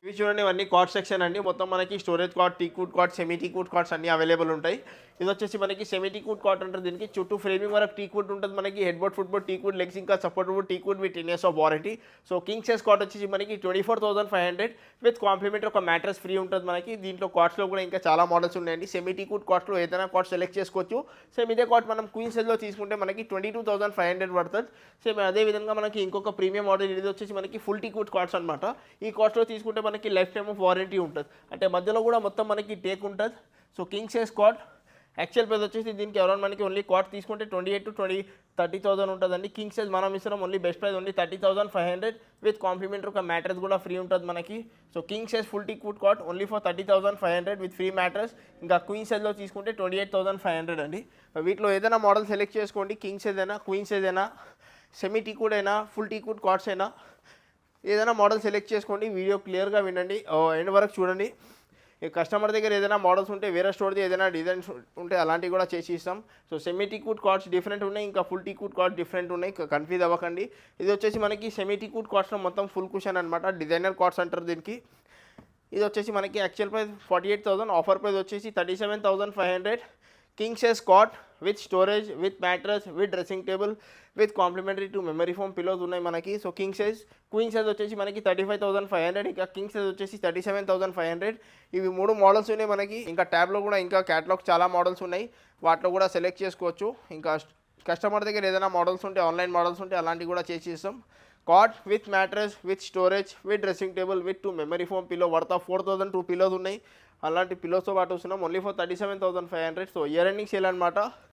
ఇవి చూడండి, ఇవన్నీ కార్డ్ సెక్షన్ అండి. మొత్తం మనకి storage card, teakwood card, semi teakwood cards అన్నీ అవైలబుల్ ఉంటాయి. ఇది వచ్చేసి మనకి సెమీ టీక్వుడ్ కార్డ్ ఉంటుంది. దీనికి చుట్టూ ఫ్రేమింగ్ వరకు టీక్వుడ్ ఉంటుంది. మనకి head board, foot board teakwood, legs ఇంకా support board teakwood with 10 years of warranty. So king size cot వచ్చేసి మనకి 24,500 విత్ కాంప్లిమెంటరీ ఒక మ్యాట్రెస్ ఫ్రీ ఉంటుంది మనకి. దీంట్లో కార్డ్స్లో కూడా ఇంకా చాలా మోడల్స్ ఉన్నాయండి. సెమీ టీక్వుడ్ కార్డ్స్లో ఏదైనా కార్డ్ సెలెక్ట్ చేసుకోవచ్చు. సేమ్ ఇదే కార్డ్ మనం క్వీన్ సైజ్లో తీసుకుంటే మనకి 22,500 పడుతుంది. సేమ్ అదేవిధంగా మనకి ఇంకొక ప్రీమియం మోడల్ ఇది వచ్చేసి మనకి ఫుల్ టీక్వుడ్ కార్డ్స్ అనమాట. ఈ కార్డ్స్లో తీసుకుంటే మనకి లైఫ్ టైమ్ ఆఫ్ వారంటీ ఉంటుంది. అంటే మధ్యలో కూడా మొత్తం మనకి టేక్ ఉంటుంది. So king size card actual price వచ్చేసి దీనికి అరౌండ్ మనకి ఓన్లీ కార్డ్ తీసుకుంటే 28 to 30,000 ఉంటుందండి. కింగ్ సైజ్ మనం ఇస్తున్నాం only best price only 30,500 with complimentary ఒక మ్యాట్రెస్ కూడా ఫ్రీ ఉంటుంది మనకి. So king size full teakwood card only for 30,500 with free mattress. ఇంకా క్వీన్ సైజ్లో తీసుకుంటే 28,500 అండి. వీటిలో ఏదైనా మోడల్ సెలెక్ట్ చేసుకోండి. కింగ్ సైజ్ అయినా, క్వీన్ సైజ్ అయినా, సెమీ టీక్వుడ్ అయినా, ఫుల్ టీక్వుడ్ కార్డ్స్ అయినా ఏదైనా మోడల్ సెలెక్ట్ చేసుకోండి. వీడియో క్లియర్గా వినండి, ఎండ్ వరకు చూడండి. ఈ కస్టమర్ దగ్గర ఏదైనా మోడల్స్ ఉంటే వేరే స్టోర్ది ఏదైనా డిజైన్స్ ఉంటే అలాంటివి కూడా చేసి ఇస్తాం. So semi teakwood cards different ఉన్నాయి, ఇంకా ఫుల్ టీక్వుడ్ కార్డ్స్ డిఫరెంట్ ఉన్నాయి. కన్ఫ్యూజ్ అవ్వకండి. ఇది వచ్చేసి మనకి సెమీ టీక్వుడ్ కార్డ్స్లో మొత్తం ఫుల్ కుషన్ అనమాట. డిజైనర్ కార్డ్స్ అంటారు దీనికి. ఇది వచ్చేసి మనకి యాక్చువల్ ప్రైస్ 48,000, ఆఫర్ ప్రైస్ వచ్చేసి 37,500. King size card with storage, with mattress, with dressing table, with complimentary to memory foam pillows ఉన్నాయి మనకి. So king size, queen size వచ్చేసి మనకి 35,500, ఇంకా కింగ్ సైజ్ వచ్చేసి 37,500. ఇవి 3 మోడల్స్ ఉన్నాయి మనకి. ఇంకా ట్యాబ్లో కూడా ఇంకా క్యాటలాగ్ చాలా మోడల్స్ ఉన్నాయి. వాటిలో కూడా సెలెక్ట్ చేసుకోవచ్చు. ఇంకా కస్టమర్ దగ్గర ఏదైనా మోడల్స్ ఉంటే, ఆన్లైన్ మోడల్స్ ఉంటే అలాంటివి కూడా చేసి ఇస్తాం. Cot with mattress, with storage, with dressing table, with 2 memory foam pillow worth of 4,002 pillows ఉన్నాయి. అలాంటి పిలోస్తో పాటు వస్తున్నాం only for 37,500. So year ending sale అనమాట.